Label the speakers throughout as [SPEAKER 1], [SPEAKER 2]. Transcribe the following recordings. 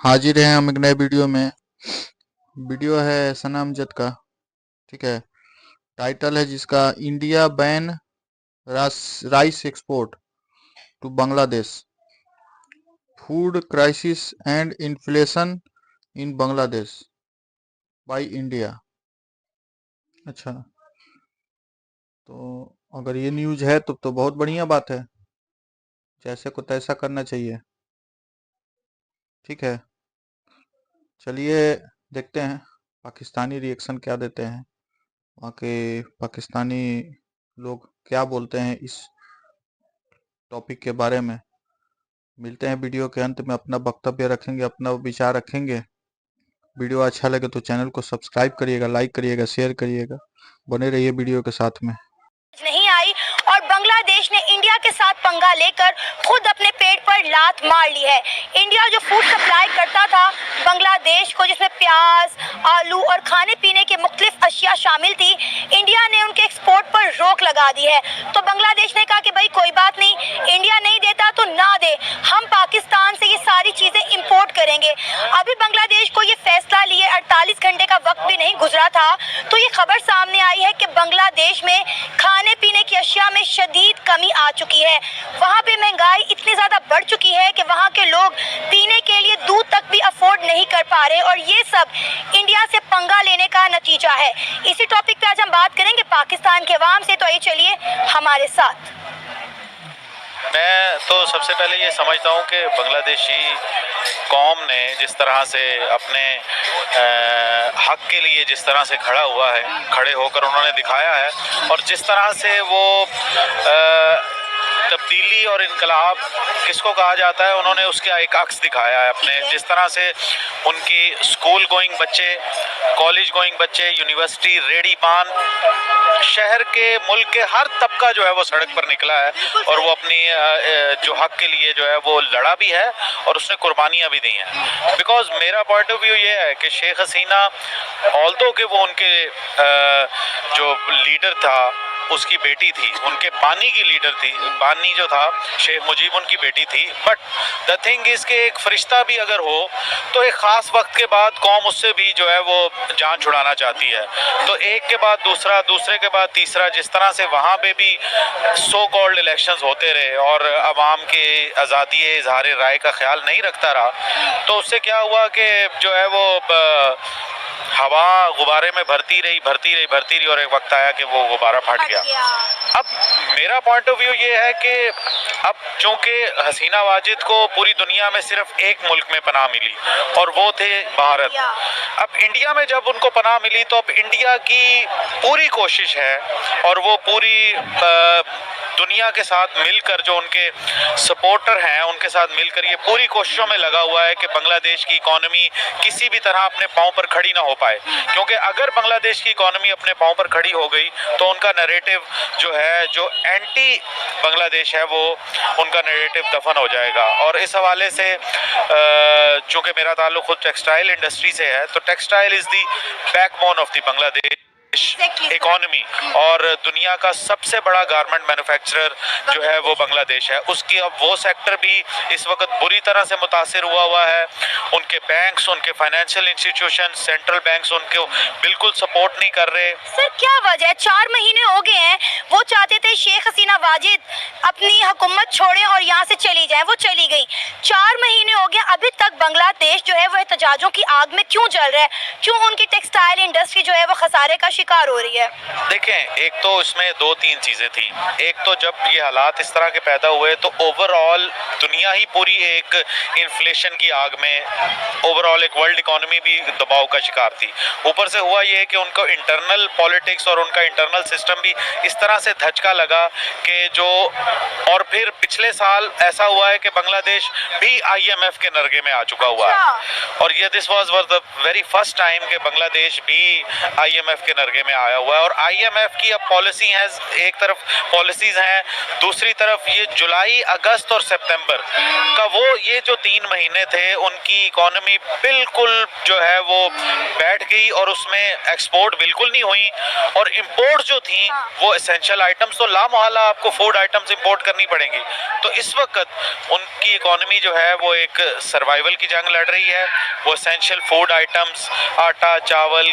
[SPEAKER 1] हाजिर हैं हम एक नए वीडियो में। वीडियो है सना अमजद का। ठीक है। टाइटल है जिसका India ban rice export to Bangladesh, food crisis and inflation in Bangladesh by India. अच्छा, तो अगर ये न्यूज़ है तो बहुत बढ़िया बात है। जैसे को तैसा करना चाहिए। ठीक है, चलिए देखते हैं पाकिस्तानी रिएक्शन क्या देते हैं, वहाँ के पाकिस्तानी लोग क्या बोलते हैं इस टॉपिक के बारे में। मिलते हैं वीडियो के अंत में, अपना वक्तव्य रखेंगे, अपना विचार रखेंगे। वीडियो अच्छा लगे तो चैनल को सब्सक्राइब करिएगा, लाइक करिएगा, शेयर करिएगा। बने रहिए वीडियो के साथ में।
[SPEAKER 2] नहीं आई और बांग्लादेश ने इंडिया के साथ पंगा लेकर खुद अपने पेट पर लात मार ली है। इंडिया जो फूड सप्लाई करता था बांग्लादेश को, जिसमें प्याज, आलू और खाने पीने के मुख्तलिफ अशिया शामिल थी, इंडिया ने उनके एक्सपोर्ट पर रोक लगा दी है। तो बांग्लादेश ने कहा कि भाई कोई बात नहीं, इंडिया नहीं देता तो ना दे, हम पाकिस्तान से ये सारी चीजें इंपोर्ट करेंगे। अभी बांग्लादेश को ये फैसला लिए 48 घंटे का वक्त भी नहीं गुजरा था तो ये खबर सामने आई है कि बांग्लादेश में खाने पीने की अशिया में शदीद कमी आ चुकी है। वहाँ पे महंगाई इतनी ज़्यादा बढ़ चुकी है कि वहाँ के लोग पीने के लिए दूध तक भी अफोर्ड नहीं कर पा रहे, और ये सब इंडिया से पंगा लेने का नतीजा है। इसी टॉपिक पे आज हम बात करेंगे पाकिस्तान के अवाम से, तो ये चलिए हमारे साथ।
[SPEAKER 3] मैं तो सबसे पहले ये समझता हूँ कि बांग्लादेशी कौम ने जिस तरह से अपने हक के लिए जिस तरह से खड़ा हुआ है, खड़े होकर उन्होंने दिखाया है, और जिस तरह से वो तब्दीली और इनकलाब किसको कहा जाता है, उन्होंने उसका एक अक्स दिखाया है अपने। जिस तरह से उनकी स्कूल गोइंग बच्चे, कॉलेज गोइंग बच्चे, यूनिवर्सिटी, रेडी पान, शहर के, मुल्क के हर तबका जो है वो सड़क पर निकला है, और वो अपनी जो हक के लिए जो है वो लड़ा भी है और उसने कुर्बानियाँ भी दी हैं। बिकॉज मेरा पॉइंट ऑफ व्यू ये है कि शेख हसीना, ऑल्दो कि वो उनके जो लीडर था उसकी बेटी थी, उनके बानी की लीडर थी, बानी जो था शेख मुजीब उनकी बेटी थी, बट द थिंग इज कि एक फरिश्ता भी अगर हो तो एक ख़ास वक्त के बाद कौम उससे भी जो है वो जान छुड़ाना चाहती है। तो एक के बाद दूसरा, दूसरे के बाद तीसरा, जिस तरह से वहाँ पे भी सो कॉल्ड इलेक्शंस होते रहे और अवाम के आज़ादी इजहार राय का ख्याल नहीं रखता रहा, तो उससे क्या हुआ कि जो है वो हवा गुब्बारे में भरती रही और एक वक्त आया कि वो गुब्बारा फट गया। अब मेरा पॉइंट ऑफ व्यू ये है कि अब चूंकि हसीना वाजिद को पूरी दुनिया में सिर्फ एक मुल्क में पनाह मिली और वो थे भारत। अब इंडिया में जब उनको पनाह मिली तो अब इंडिया की पूरी कोशिश है और वो पूरी दुनिया के साथ मिलकर, जो उनके सपोर्टर हैं उनके साथ मिलकर ये पूरी कोशिशों में लगा हुआ है कि बांग्लादेश की इकॉनमी किसी भी तरह अपने पांव पर खड़ी ना हो पाए। क्योंकि अगर बांग्लादेश की इकॉनमी अपने पांव पर खड़ी हो गई तो उनका नैरेटिव जो है, जो एंटी बांग्लादेश है, वो उनका नैरेटिव दफन हो जाएगा। और इस हवाले से चूंकि मेरा ताल्लुक खुद टेक्सटाइल इंडस्ट्री से है, तो textile is the backbone of the Bangladesh economy, और दुनिया का सबसे बड़ा गारमेंट मैन्युफैक्चरर जो है वो बांग्लादेश है। उसकी अब वो सेक्टर भी इस वक्त बुरी तरह से मुतासिर हुआ है। उनके बैंक्स, उनके फाइनेंशियल इंस्टीट्यूशन, सेंट्रल बैंक्स उनको बिल्कुल सपोर्ट नहीं कर रहे।
[SPEAKER 2] सर क्या वजह है? 4 महीने हो गए हैं, वो चाहते थे शेख हसीना वाजिद अपनी हुकूमत छोड़े और यहाँ से चली जाए, वो चली गई। 4 महीने हो गए, अभी तक बांग्लादेश जो है वो एहतजाजों की आग में क्यों जल रहा है? क्यों उनकी टेक्सटाइल इंडस्ट्री जो है वो खसारे का शिकार हो रही है?
[SPEAKER 3] देखें, एक तो इसमें दो तीन चीजें थी। एक तो जब ये हालात इस तरह के पैदा हुए तो ओवरऑल दुनिया ही पूरी एक इन्फ्लेशन की आग में, ओवरऑल एक वर्ल्ड इकोनॉमी भी दबाव का शिकार थी। ऊपर से हुआ ये कि उनको इंटरनल पॉलिटिक्स और उनका इंटरनल सिस्टम भी इस तरह से धचका लगा कि जो, और फिर पिछले साल ऐसा हुआ है कि बांग्लादेश भी IMF के नरगे में आ चुका हुआ है। और ये this was the very first time कि बांग्लादेश भी IMF के नरगे में आया हुआ है। और IMF की अब पॉलिसी है, एक तरफ पॉलिसीज हैं, दूसरी तरफ ये जुलाई, अगस्त और सितंबर का वो ये जो 3 महीने थे उनकी इकोनॉमी बिल्कुल जो है वो बैठ गई और उसमें एक्सपोर्ट बिल्कुल नहीं हुई, और इंपोर्ट जो थी वो एसेंशियल आइटम्स, तो लामोहल्ला आपको फूड आइटम्स इंपोर्ट करनी पड़ेंगी। तो इस वक्त उनकी इकोनॉमी जो है वो एक सर्वाइवल की जंग जंग लड़ रही है वो एसेंशियल फूड आइटम्स, आटा, चावल,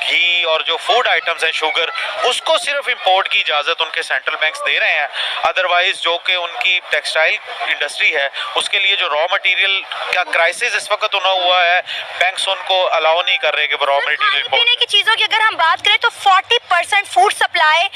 [SPEAKER 3] घी और जो फूड आइटम्स हैं, शुगर, उसको सिर्फ इंपोर्ट की इजाज़त उनके सेंट्रल बैंक्स दे रहे हैं। अदरवाइज जो कि उनकी टेक्सटाइल इंडस्ट्री है उसके लिए जो रॉ मटेरियल का क्राइसिस इस वक्त उन्हें हुआ है, बैंक्स उनको अलाउ नहीं कर रहे कि रॉ मटेरियल इंपोर्ट।
[SPEAKER 2] पीने की चीज़ों की अगर हम बात करें तो 40% फूड सप्लाई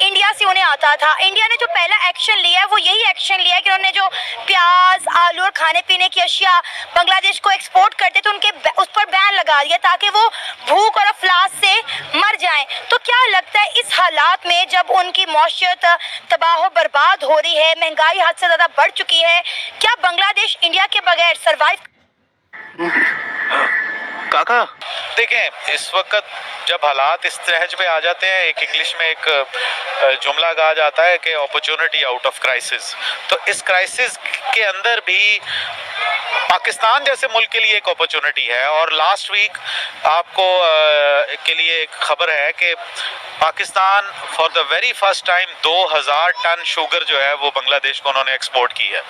[SPEAKER 2] इंडिया से उन्हें आता था। इंडिया ने जो पहला एक्शन लिया है वो यही एक्शन लिया है कि उन्होंने जो प्याज, आलू और खाने पीने की अशिया बांग्लादेश को एक्सपोर्ट करते थे उनके उस पर बैन लगा दिया ताकि वो भूख और अफलास से मर जाएं। तो क्या लगता है इस हालात में जब उनकी मौशियत तबाह बर्बाद हो रही है, महंगाई हद से ज़्यादा बढ़ चुकी है, क्या बांग्लादेश इंडिया के बगैर सर्वाइव?
[SPEAKER 3] काका देखें, इस वक्त जब हालात इस तरह पे आ जाते हैं, एक इंग्लिश में एक जुमला कहा जाता है कि अपॉर्चुनिटी आउट ऑफ क्राइसिस। तो इस क्राइसिस के अंदर भी पाकिस्तान जैसे मुल्क के लिए एक अपॉर्चुनिटी है। और लास्ट वीक आपको के लिए एक खबर है कि Pakistan for the very first time 2000 ton sugar जो है वो बांग्लादेश को उन्होंने एक्सपोर्ट की है।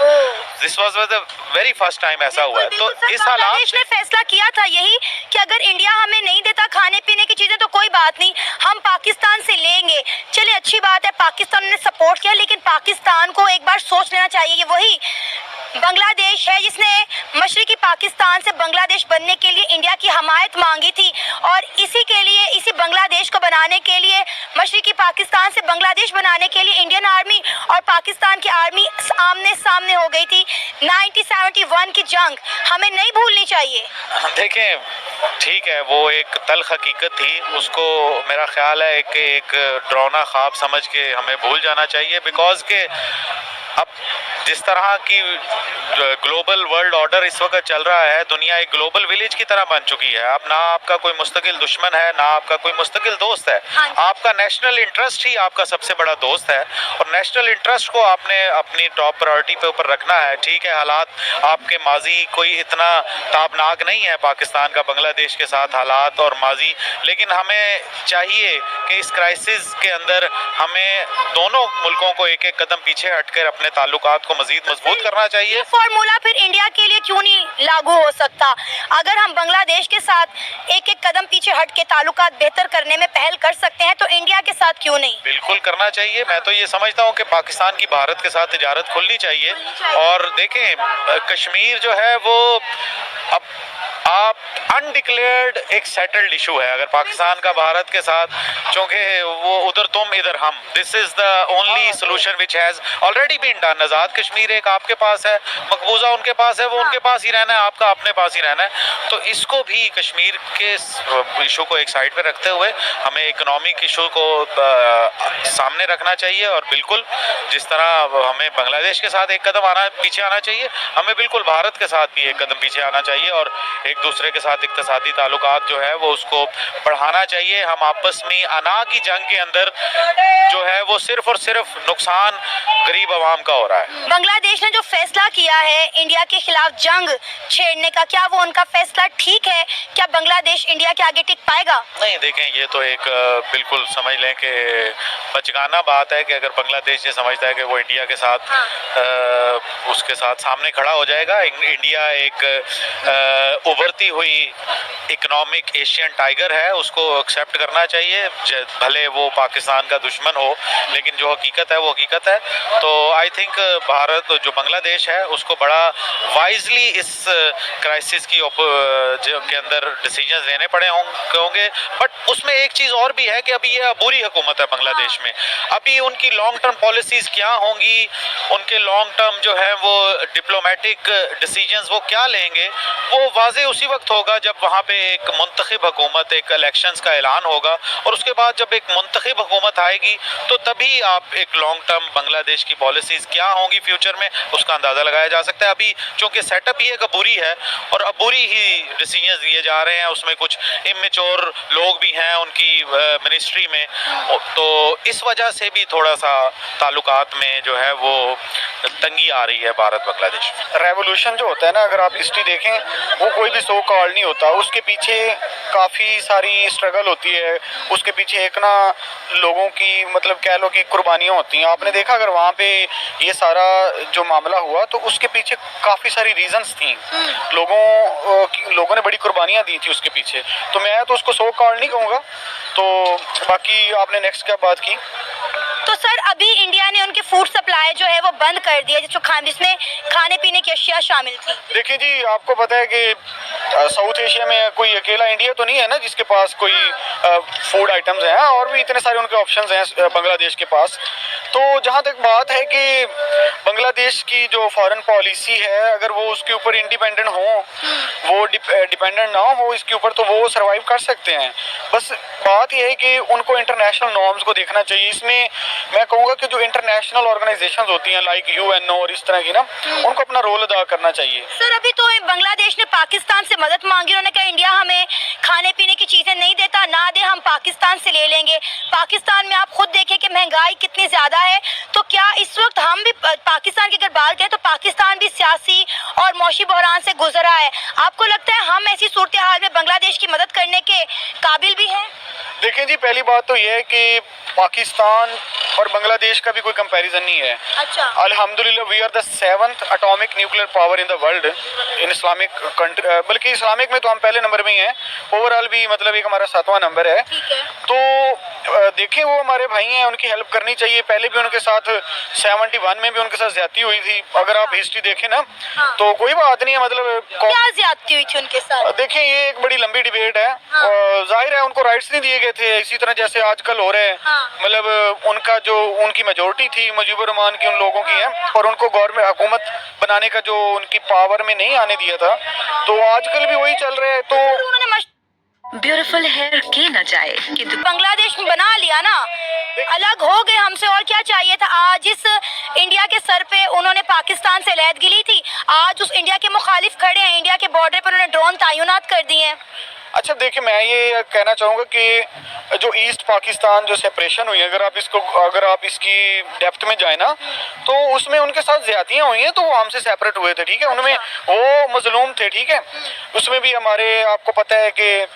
[SPEAKER 3] This was the very first time ऐसा हुआ है। तो इस हालात
[SPEAKER 2] बांग्लादेश ने फैसला किया था यही कि अगर इंडिया हमें नहीं देता खाने पीने की चीजें तो कोई बात नहीं, हम पाकिस्तान से लेंगे। चलिए अच्छी बात है, पाकिस्तान ने सपोर्ट किया, लेकिन पाकिस्तान को एक बार सोच लेना चाहिए। ये वही बांग्लादेश है जिसने मशरकी पाकिस्तान से बांग्लादेश बनने के लिए इंडिया की हमायत मांगी थी और इसी के लिए, इसी बांग्लादेश को बनाने के लिए, मशरकी पाकिस्तान से बांग्लादेश बनाने के लिए इंडियन आर्मी और पाकिस्तान की आर्मी आमने सामने हो गई थी। 1971 की जंग हमें नहीं भूलनी चाहिए।
[SPEAKER 3] देखें, ठीक है, वो एक तल्ख हकीकत थी, उसको मेरा ख्याल है कि एक डरावना ख्वाब समझ के हमें भूल जाना चाहिए। बिकॉज के अब जिस तरह की ग्लोबल वर्ल्ड ऑर्डर इस वक्त चल रहा है, दुनिया एक ग्लोबल विलेज की तरह बन चुकी है। अब ना आपका कोई मुस्तकिल दुश्मन है, ना आपका कोई मुस्तकिल दोस्त है। आपका नेशनल इंटरेस्ट ही आपका सबसे बड़ा दोस्त है और नेशनल इंटरेस्ट को आपने अपनी टॉप प्रायोरिटी पे ऊपर रखना है। ठीक है, हालात आपके माजी कोई इतना ताबनाक नहीं है, पाकिस्तान का बांग्लादेश के साथ हालात और माजी, लेकिन हमें चाहिए कि इस क्राइसिस के अंदर हमें दोनों मुल्कों को एक एक कदम पीछे हटकर अपने ताल्लुकात को मजीद मजबूत करना चाहिए।
[SPEAKER 2] फॉर्मूला फिर इंडिया के लिए क्यों नहीं लागू हो सकता? अगर हम बांग्लादेश के साथ एक एक कदम पीछे हट के ताल्लुकात बेहतर करने में पहल कर सकते हैं तो इंडिया के साथ क्यों नहीं?
[SPEAKER 3] बिल्कुल करना चाहिए। मैं तो ये समझता हूँ कि पाकिस्तान की भारत के साथ तिजारत खुलनी चाहिए। और देखें, कश्मीर जो है वो अब आप अनडिक्लेयर्ड एक सेटल्ड इशू है। अगर पाकिस्तान का भारत के साथ, चूंकि वो उधर तुम इधर हम, this is the only solution which has already been done. Azad Kashmir एक आपके पास है, मकबूजा उनके पास है, वो उनके पास ही रहना है, आपका अपने पास ही रहना है। तो इसको भी कश्मीर के इशू को एक साइड पे रखते हुए हमें इकोनॉमिक इशू को सामने रखना चाहिए। और बिल्कुल जिस तरह हमें बांग्लादेश के साथ एक कदम पीछे आना चाहिए, हमें बिल्कुल भारत के साथ भी एक कदम पीछे आना चाहिए और एक दूसरे के साथ इक्तिसादी ताल्लुकात जो है वो उसको बढ़ाना चाहिए। हम आपस में अना की जंग के अंदर जो है वो सिर्फ और सिर्फ नुकसान गरीब आवाम का हो रहा है।
[SPEAKER 2] बांग्लादेश ने जो फैसला किया है इंडिया के खिलाफ जंग छेड़ने का, क्या वो उनका फैसला ठीक है? क्या बांग्लादेश इंडिया के आगे टिक पाएगा?
[SPEAKER 3] नहीं, देखें, ये तो एक बिल्कुल समझ लें कि बचगाना बात है कि अगर बांग्लादेश ये समझता है कि वो इंडिया के साथ उसके साथ सामने खड़ा हो जाएगा। इंडिया एक उभरती हुई इकोनॉमिक एशियन टाइगर है, उसको एक्सेप्ट करना चाहिए, भले वो पाकिस्तान का दुश्मन हो, लेकिन जो हकीकत है वो हकीकत है। तो आई थिंक भारत जो बांग्लादेश है उसको बड़ा वाइजली इस क्राइसिस की के अंदर डिसीजंस लेने पड़े होंगे। बट उसमें एक चीज़ और भी है कि अभी ये अबूरी हुकूमत है बांग्लादेश में। अभी उनकी लॉन्ग टर्म पॉलिसीज़ क्या होंगी, उनके लॉन्ग टर्म जो है वो डिप्लोमेटिक डिसीजंस वो क्या लेंगे, वो वाज़े उसी वक्त होगा जब वहाँ पे एक मुंतखब हुकूमत, एक इलेक्शंस का ऐलान होगा। और उसके बाद जब एक मुंतखब हुकूमत आएगी तो तभी आप एक लॉन्ग टर्म बांग्लादेश की पॉलिसीज़ क्या होंगी फ्यूचर में उसका अंदाज़ा लगाया जा सकता है। अभी चूँकि सेटअप ही एक अबूरी है और अबूरी ही डिसीजंस दिए जा रहे हैं, उसमें कुछ इमेच्योर लोग भी हैं उनकी मिनिस्ट्री में, तो इस वजह से भी थोड़ा सा ताल्लुकात में जो है वो तंगी आ रही है भारत बांग्लादेश।
[SPEAKER 4] रेवोल्यूशन जो होता है ना, अगर आप हिस्ट्री देखें, वो कोई भी सो कॉल नहीं होता, उसके पीछे काफ़ी सारी स्ट्रगल होती है, उसके पीछे एक ना लोगों की मतलब कह लो कि कुर्बानियाँ होती हैं। आपने देखा अगर वहाँ पे ये सारा जो मामला हुआ तो उसके पीछे काफ़ी सारी रीजंस थी, लोगों ने बड़ी कुर्बानियाँ दी थी उसके पीछे। तो मैं तो उसको सो कॉल नहीं कहूँगा। तो बाकी आपने नेक्स्ट क्या बात की?
[SPEAKER 2] तो सर अभी इंडिया ने उनके फूड सप्लाई जो है वो बंद कर दिया, जिसमें खाने पीने की अशिया शामिल थी।
[SPEAKER 4] देखिए जी, आपको पता है कि साउथ एशिया में कोई अकेला इंडिया तो नहीं है ना जिसके पास कोई फूड आइटम्स हैं, और भी इतने सारे उनके ऑप्शंस हैं बांग्लादेश के पास। तो जहाँ तक बात है कि बांग्लादेश की जो फॉरेन पॉलिसी है, अगर वो उसके ऊपर इंडिपेंडेंट हो, वो डिपेंडेंट ना हो इसके ऊपर, तो वो सर्वाइव कर सकते हैं। बस बात यह है कि उनको इंटरनेशनल नॉर्म्स को देखना चाहिए। इसमें मैं कहूँगा कि जो इंटरनेशनल ऑर्गेनाइजेशंस होती हैं लाइक यूएनओ और इस तरह की ना, उनको अपना रोल अदा करना चाहिए।
[SPEAKER 2] सर अभी तो बांग्लादेश ने पाकिस्तान से मदद मांगी, उन्होंने कहा इंडिया हमें खाने पीने की चीजें नहीं देता, ना दे, हम पाकिस्तान से ले लेंगे। पाकिस्तान में आप खुद देखें कि महंगाई कितनी ज्यादा है, तो क्या इस वक्त हम भी पाकिस्तान की अगर बात करें तो पाकिस्तान भी सियासी और मौशी बहरान से गुजरा है। आपको लगता है हम ऐसी सूरत हाल में बांग्लादेश की मदद करने के काबिल भी हैं?
[SPEAKER 4] देखें जी, पहली बात तो यह है कि पाकिस्तान और बांग्लादेश का भी कोई कंपैरिजन नहीं है।
[SPEAKER 2] अच्छा।
[SPEAKER 4] अल्हम्दुलिल्लाह we are the 7th atomic nuclear power in the world in Islamic country, बल्कि इस्लामिक में तो हम पहले नंबर में ही हैं, ओवरऑल भी मतलब एक हमारा 7वां नंबर है। तो देखें वो हमारे भाई हैं, उनकी हेल्प करनी चाहिए। पहले भी उनके साथ 71 में भी उनके साथ ज्यादती हुई थी, अगर आप हिस्ट्री देखें ना।
[SPEAKER 2] हाँ।
[SPEAKER 4] तो कोई बात नहीं है, मतलब
[SPEAKER 2] क्या ज्यादती हुई थी उनके साथ?
[SPEAKER 4] देखें ये एक बड़ी लंबी डिबेट है।
[SPEAKER 2] हाँ।
[SPEAKER 4] जाहिर है उनको राइट्स नहीं दिए गए थे इसी तरह जैसे आजकल हो रहे हैं।
[SPEAKER 2] हाँ।
[SPEAKER 4] मतलब उनका जो उनकी मेजोरिटी थी मुजीबुर रहमान की, उन लोगों की है, और उनको गवर्नमेंट हुकूमत बनाने का जो उनकी पावर में नहीं आने दिया था, तो आजकल भी वही चल रहा है। तो
[SPEAKER 2] उन्होंने
[SPEAKER 5] ब्यूटीफुल हेयर के न जाए कि
[SPEAKER 2] बांग्लादेश में बना लिया ना, अलग हो गए हमसे, और क्या चाहिए था। आज इस इंडिया के सर पे उन्होंने पाकिस्तान से अलहदगी ली थी, आज उस इंडिया के मुखालिफ खड़े हैं, इंडिया के बॉर्डर पर उन्होंने ड्रोन तैनात कर दिए हैं।
[SPEAKER 4] अच्छा देखिए, मैं ये कहना चाहूँगा कि जो ईस्ट पाकिस्तान जो सेपरेशन हुई, अगर आप इसकी डेप्थ में जाए ना, तो उसमें उनके साथ ज्यादतियाँ हुई हैं, तो वो हमसे सेपरेट हुए थे, ठीक है। उनमें वो मजलूम थे, ठीक है। उसमें भी हमारे, आपको पता है कि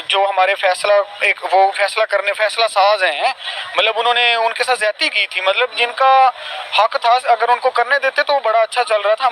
[SPEAKER 4] जो हमारे फैसला साज हैं, मतलब उन्होंने उनके साथ ज्यादती की थी, मतलब जिनका हक था अगर उनको करने देते तो बड़ा अच्छा चल रहा था।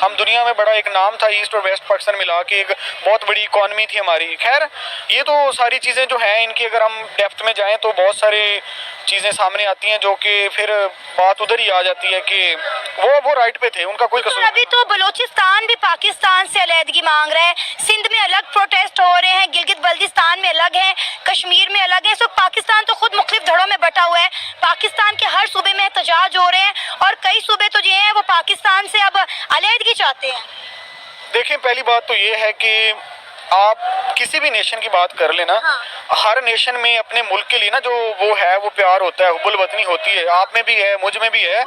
[SPEAKER 4] हम दुनिया में बड़ा एक नाम था, ईस्ट और वेस्ट पाकिस्तान मिला के एक बहुत बड़ी इकॉनमी थी हमारी। खैर ये तो सारी चीज़ें जो हैं इनकी अगर हम डेप्थ में जाएं तो बहुत सारी चीज़ें सामने आती हैं, जो कि फिर बात उधर ही आ जाती है कि वो राइट पे थे, उनका कोई कसूर।
[SPEAKER 2] अभी तो बलूचिस्तान भी पाकिस्तान से अलहदगी मांग रहा है, सिंध में अलग प्रोटेस्ट हो रहे हैं, गिलगित बल्तिस्तान में अलग है, कश्मीर में अलग है। सो पाकिस्तान तो खुद मुख्तलिफ धड़ों में बटा हुआ है, पाकिस्तान के हर सूबे में एहतजाज हो रहे हैं, और कई सूबे तो जो हैं वो पाकिस्तान से अब अलहदगी चाहते हैं।
[SPEAKER 4] देखिए पहली बात तो ये है कि आप किसी भी नेशन की बात कर लेना,
[SPEAKER 2] हाँ।
[SPEAKER 4] हर नेशन में अपने मुल्क के लिए ना जो वो प्यार होता है, हुब्बुल वतनी होती है, आप में भी है, मुझ में भी है।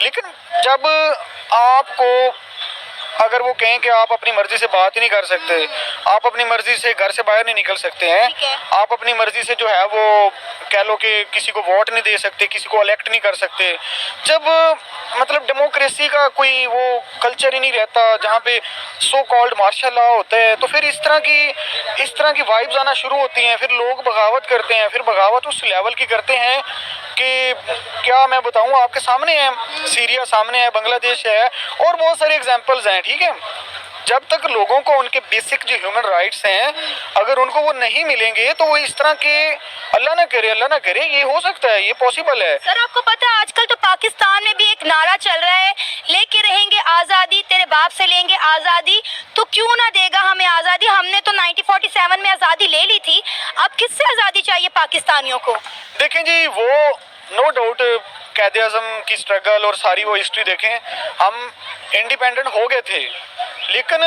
[SPEAKER 4] लेकिन जब आपको अगर वो कहें कि आप अपनी मर्जी से बात ही नहीं कर सकते, आप अपनी मर्जी से घर से बाहर नहीं निकल सकते हैं, आप अपनी मर्जी से जो है वो कह लो कि किसी को वोट नहीं दे सकते, किसी को इलेक्ट नहीं कर सकते, जब मतलब डेमोक्रेसी का कोई वो कल्चर ही नहीं रहता जहाँ पे सो कॉल्ड मार्शल लॉ होता है, तो फिर इस तरह की वाइब्स आना शुरू होती हैं। फिर लोग बगावत करते हैं, फिर बगावत उस लेवल की करते हैं कि क्या मैं बताऊं, आपके सामने है, सीरिया सामने है, बांग्लादेश है, और बहुत सारे एग्जांपल्स हैं, ठीक है। जब तक लोगों को उनके बेसिक जो ह्यूमन राइट्स हैं अगर उनको वो नहीं मिलेंगे तो वो इस तरह के, अल्लाह ना करे ये हो सकता है, ये पॉसिबल है।
[SPEAKER 2] सर आपको पता है आजकल तो पाकिस्तान में भी एक नारा चल रहा है, लेके रहेंगे आज़ादी, तेरे बाप से लेंगे आज़ादी, तो क्यों ना देगा हमें आज़ादी। हमने तो 1947 में आज़ादी ले ली थी, अब किससे आज़ादी चाहिए पाकिस्तानियों को।
[SPEAKER 4] देखें जी, वो नो डाउट कायदे आज़म की स्ट्रगल और सारी वो हिस्ट्री देखें, हम इंडिपेंडेंट हो गए थे, लेकिन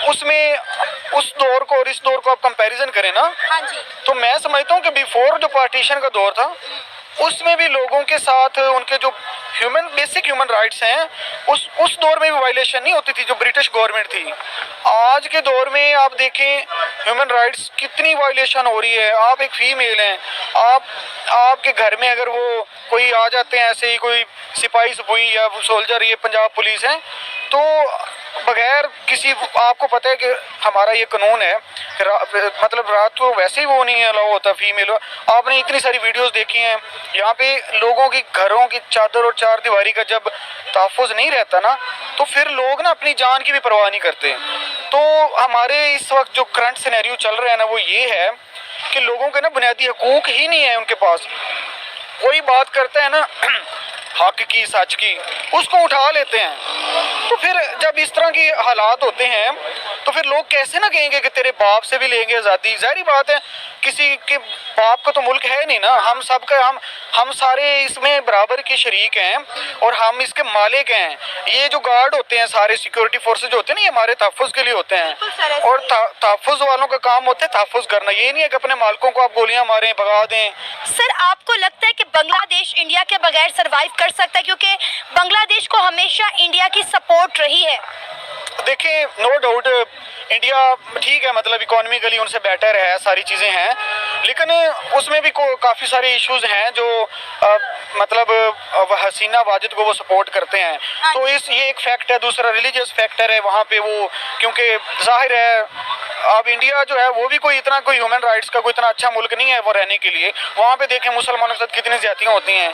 [SPEAKER 4] उसमें उस दौर को और इस दौर को आप कंपैरिजन करें ना,
[SPEAKER 2] हाँ जी।
[SPEAKER 4] तो मैं समझता हूँ कि बिफोर जो पार्टीशन का दौर था उसमें भी लोगों के साथ उनके जो बेसिक ह्यूमन राइट्स हैं उस दौर में भी वायलेशन नहीं होती थी जो ब्रिटिश गवर्नमेंट थी। आज के दौर में आप देखें ह्यूमन राइट्स कितनी वायलेशन हो रही है। आप एक फीमेल हैं, आपके घर में अगर वो कोई आ जाते हैं ऐसे ही कोई सिपाही सपुई या सोल्जर, ये पंजाब पुलिस है, तो बगैर किसी, आपको पता है कि हमारा ये कानून है, मतलब रात को वैसे ही वो नहीं अलाउ होता फीमेल। आपने इतनी सारी वीडियोस देखी हैं, यहाँ पे लोगों की घरों की चादर और चार दीवारी का जब तहफ़्फ़ुज़ नहीं रहता ना, तो फिर लोग ना अपनी जान की भी परवाह नहीं करते। तो हमारे इस वक्त जो करंट सिनेरियो चल रहा है ना, वो ये है कि लोगों के ना बुनियादी हकूक ही नहीं है उनके पास। कोई बात करता है ना हक की, सच की, उसको उठा लेते हैं। तो फिर जब इस तरह की हालात होते हैं तो फिर लोग कैसे ना कहेंगे कि तेरे बाप से भी लेंगे आज़ादी। ज़ाहिर बात है, किसी के बाप का तो मुल्क है नहीं ना, हम सब का, हम सारे इसमें बराबर के शरीक हैं और हम इसके मालिक हैं। ये जो गार्ड होते हैं, सारे सिक्योरिटी फोर्सेज होते हैं ना, ये हमारे तहफ़्फ़ुज़ के लिए होते हैं और तहफ़्फ़ुज़ वालों का काम होता है तहफ़्फ़ुज़ करना। ये नहीं है कि अपने मालिकों को आप गोलियां मारें, भगा दें।
[SPEAKER 2] सर, आपको लगता है कि बांग्लादेश इंडिया के बगैर सरवाइव कर सकता है, क्योंकि बांग्लादेश को हमेशा इंडिया की सपोर्ट रही है?
[SPEAKER 4] देखिए, नो डाउट इंडिया ठीक है, मतलब इकोनॉमिकली उनसे बेटर है, सारी चीज़ें हैं, लेकिन उसमें भी काफ़ी सारे इश्यूज हैं जो मतलब हसीना वाजिद को वो सपोर्ट करते हैं। तो ये एक फैक्ट है। दूसरा रिलीजियस फैक्टर है वहाँ पे वो, क्योंकि जाहिर है अब इंडिया जो है वो भी कोई ह्यूमन राइट्स का कोई इतना अच्छा मुल्क नहीं है वो रहने के लिए। वहाँ पे देखें मुसलमानों के साथ कितनी ज्यादतियाँ होती हैं,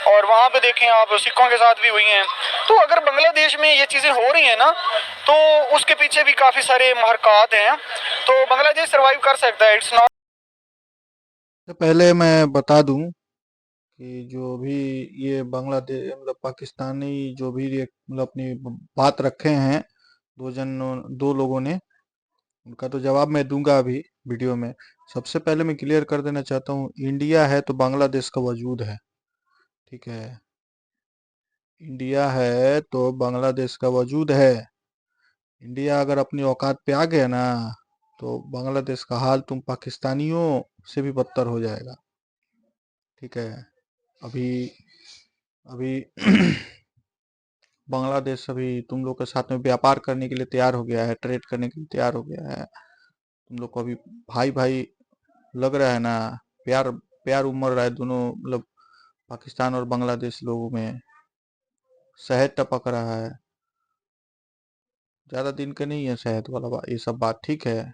[SPEAKER 4] और वहाँ पे देखें आप सिखों के साथ भी हुई हैं। तो अगर बांग्लादेश में ये चीज़ें हो रही हैं ना, तो उसके पीछे भी काफ़ी सारे महरक़ात हैं। तो बांग्लादेश सर्वाइव कर सकता है, इट्स नॉट।
[SPEAKER 1] तो पहले मैं बता दूं कि जो भी ये बांग्लादेश मतलब पाकिस्तानी जो भी ये मतलब अपनी बात रखे हैं दो लोगों ने, उनका तो जवाब मैं दूंगा अभी वीडियो में। सबसे पहले मैं क्लियर कर देना चाहता हूँ, इंडिया है तो बांग्लादेश का वजूद है, ठीक है। इंडिया है तो बांग्लादेश का वजूद है। इंडिया अगर अपनी औकात पे आ गया ना, तो बांग्लादेश का हाल तुम पाकिस्तानियों से भी बदतर हो जाएगा, ठीक है। अभी अभी बांग्लादेश अभी तुम लोग के साथ में व्यापार करने के लिए तैयार हो गया है, ट्रेड करने के लिए तैयार हो गया है। तुम लोग को अभी भाई भाई लग रहा है ना, प्यार प्यार उमड़ रहा है दोनों, मतलब पाकिस्तान और बांग्लादेश लोगों में शहद टपक रहा है। ज्यादा दिन का नहीं है शहद वाला ये सब बात, ठीक है।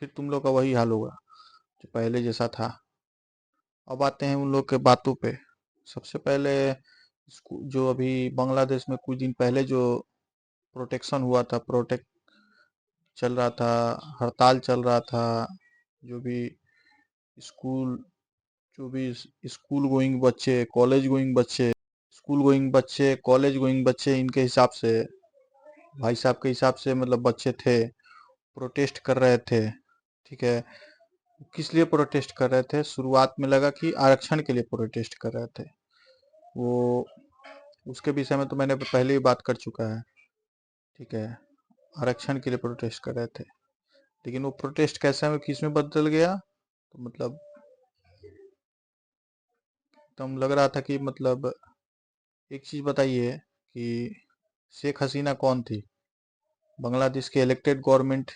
[SPEAKER 1] फिर तुम लोग का वही हाल होगा जो पहले जैसा था। अब आते हैं उन लोग के बातों पे। सबसे पहले जो अभी बांग्लादेश में कुछ दिन पहले जो प्रोटेक्शन हुआ था, प्रोटेक्ट चल रहा था, हड़ताल चल रहा था, जो भी स्कूल जो भी स्कूल गोइंग बच्चे, कॉलेज गोइंग बच्चे, स्कूल गोइंग बच्चे, कॉलेज गोइंग बच्चे, इनके हिसाब से, भाई साहब के हिसाब से मतलब बच्चे थे, प्रोटेस्ट कर रहे थे, ठीक है। किस लिए प्रोटेस्ट कर रहे थे? शुरुआत में लगा कि आरक्षण के लिए प्रोटेस्ट कर रहे थे। वो उसके विषय में तो मैंने पहले ही बात कर चुका है, ठीक है। आरक्षण के लिए प्रोटेस्ट कर रहे थे, लेकिन वो प्रोटेस्ट कैसे में किस में बदल गया, तो मतलब एकदम लग रहा था कि मतलब एक चीज बताइए कि शेख हसीना कौन थी? बांग्लादेश की इलेक्टेड गवर्नमेंट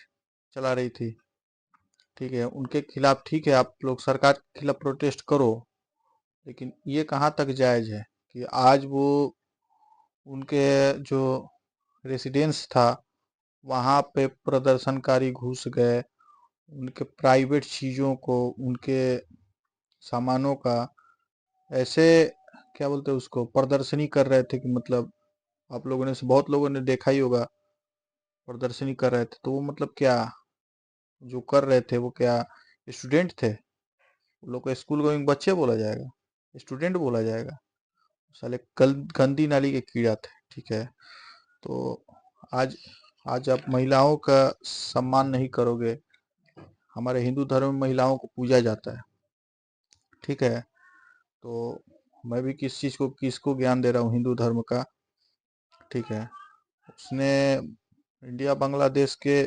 [SPEAKER 1] चला रही थी, ठीक है। उनके खिलाफ ठीक है, आप लोग सरकार के खिलाफ प्रोटेस्ट करो, लेकिन ये कहाँ तक जायज है कि आज वो उनके जो रेसिडेंस था वहाँ पे प्रदर्शनकारी घुस गए, उनके प्राइवेट चीज़ों को, उनके सामानों का ऐसे क्या बोलते हैं उसको, प्रदर्शनी कर रहे थे कि मतलब आप लोगों ने बहुत लोगों ने देखा ही होगा, प्रदर्शनी कर रहे थे। तो वो मतलब क्या जो कर रहे थे वो क्या स्टूडेंट थे? वो लोग को स्कूल गोइंग बच्चे बोला जाएगा? स्टूडेंट बोला जाएगा? साले गंदी नाली के कीड़ा थे, ठीक है। तो आज आज आप महिलाओं का सम्मान नहीं करोगे। हमारे हिंदू धर्म में महिलाओं को पूजा जाता है, ठीक है। तो मैं भी किस चीज़ को किसको ज्ञान दे रहा हूँ हिंदू धर्म का, ठीक है। उसने इंडिया बांग्लादेश के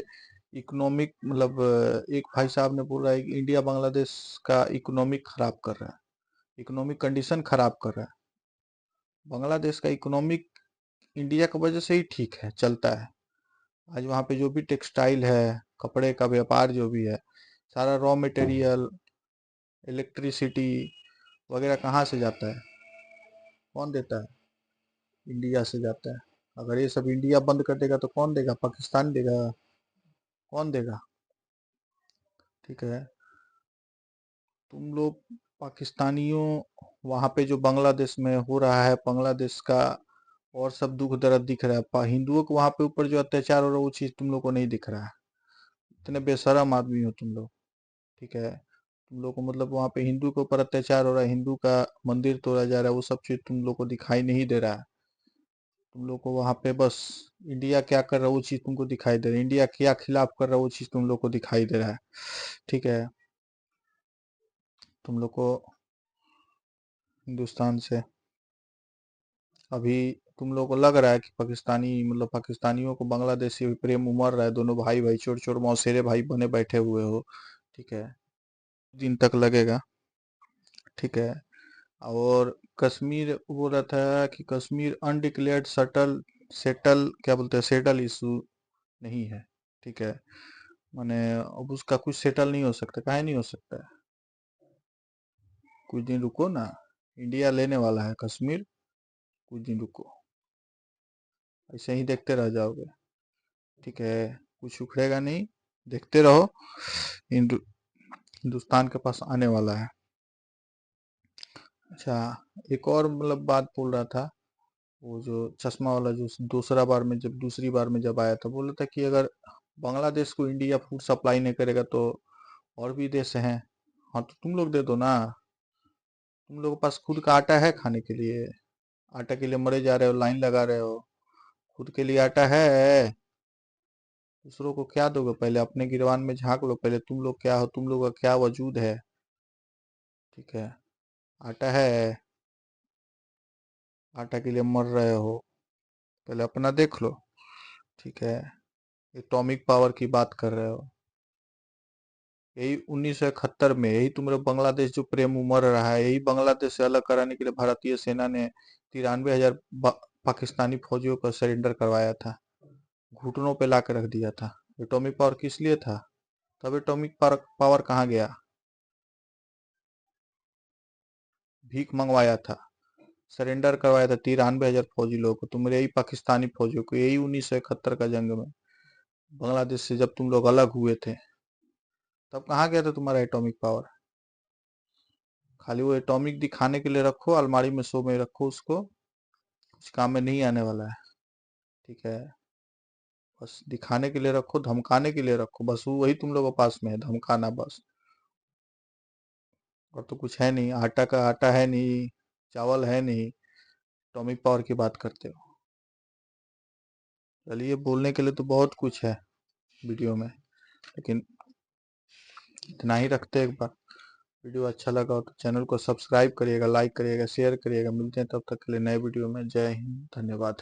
[SPEAKER 1] इकोनॉमिक मतलब एक भाई साहब ने बोल रहा है कि इंडिया बांग्लादेश का इकोनॉमिक खराब कर रहा है, इकोनॉमिक कंडीशन खराब कर रहा है। बांग्लादेश का इकोनॉमिक इंडिया की वजह से ही ठीक है, चलता है। आज वहाँ पे जो भी टेक्सटाइल है, कपड़े का व्यापार जो भी है, सारा रॉ मटेरियल, इलेक्ट्रिसिटी वगैरह कहाँ से जाता है? कौन देता है? इंडिया से जाता है। अगर ये सब इंडिया बंद कर देगा तो कौन देगा? पाकिस्तान देगा? कौन देगा? ठीक है। तुम लोग पाकिस्तानियों, वहां पे जो बांग्लादेश में हो रहा है, बांग्लादेश का और सब दुख दर्द दिख रहा है, हिंदुओं को वहां पे ऊपर जो अत्याचार हो रहा है वो चीज तुम लोग को नहीं दिख रहा है। इतने बेशरम आदमी हो तुम लोग। ठीक है। तुम लोग को मतलब वहां पे हिंदू के ऊपर अत्याचार हो रहा है, हिंदू का मंदिर तोड़ा जा रहा है, वो सब चीज तुम लोग को दिखाई नहीं दे रहा है। तुम लोग को वहां पे बस इंडिया क्या कर रहा है वो चीज तुमको दिखाई दे रहा है, इंडिया क्या खिलाफ कर रहा है वो चीज तुम लोग को दिखाई दे रहा है। ठीक है। तुम लोग को हिंदुस्तान से अभी तुम लोग को लग रहा है कि पाकिस्तानी मतलब पाकिस्तानियों को बांग्लादेशी प्रेम उमड़ रहा है, दोनों भाई भाई चोर चोर मौसेरे भाई बने बैठे हुए हो। ठीक है। दिन तक लगेगा। ठीक है। और कश्मीर बोल रहा था कि कश्मीर अनडिक्लेयर्ड सटल सेटल क्या बोलते हैं सेटल इशू नहीं है। ठीक है। माने अब उसका कुछ सेटल नहीं हो सकता, काहे नहीं हो सकता है? कुछ दिन रुको ना, इंडिया लेने वाला है कश्मीर, कुछ दिन रुको, ऐसे ही देखते रह जाओगे। ठीक है। कुछ उखड़ेगा नहीं, देखते रहो। हिंदुस्तान के पास आने वाला है। अच्छा, एक और मतलब बात बोल रहा था, वो जो चश्मा वाला जो दूसरी बार में जब आया था, बोल रहा था कि अगर बांग्लादेश को इंडिया फूड सप्लाई नहीं करेगा तो और भी देश हैं। हाँ तो तुम लोग दे दो ना। तुम लोगों के पास खुद का आटा है खाने के लिए? आटा के लिए मरे जा रहे हो, लाइन लगा रहे हो। खुद के लिए आटा है? दूसरों को क्या दोगे? पहले अपने गिरबान में झांक लो, पहले तुम लोग क्या हो, तुम लोग का क्या वजूद है। ठीक है। आटा है? आटा के लिए मर रहे हो, पहले अपना देख लो। ठीक है। एटॉमिक पावर की बात कर रहे हो, यही 1971 में यही तुम्हारे बांग्लादेश जो प्रेम उमड़ रहा है, यही बांग्लादेश से अलग कराने के लिए भारतीय सेना ने 93,000 पाकिस्तानी फौजियों को सरेंडर करवाया था, घुटनों पे ला के रख दिया था। एटॉमिक पावर किस लिए था? तब एटॉमिक पावर कहाँ गया? भीख मंगवाया था, सरेंडर करवाया था 93,000 फौजी लोगों को, तुम्हारे यही पाकिस्तानी फौजियों को, यही 1971 का जंग में बांग्लादेश से जब तुम लोग अलग हुए थे, तब कहाँ गया था तुम्हारा एटॉमिक पावर? खाली वो एटॉमिक दिखाने के लिए रखो, अलमारी में शो में रखो, उसको कुछ काम में नहीं आने वाला है। ठीक है। बस दिखाने के लिए रखो, धमकाने के लिए रखो, बस वही तुम लोगों के पास में है, धमकाना बस। और तो कुछ है नहीं, आटा का आटा है नहीं, चावल है नहीं, एटॉमिक पावर की बात करते हो। चलिए, बोलने के लिए तो बहुत कुछ है वीडियो में, लेकिन इतना ही रखते हैं। एक बार वीडियो अच्छा लगा हो तो चैनल को सब्सक्राइब करिएगा, लाइक करिएगा, शेयर करिएगा। मिलते हैं तब तक के लिए नए वीडियो में। जय हिंद, धन्यवाद।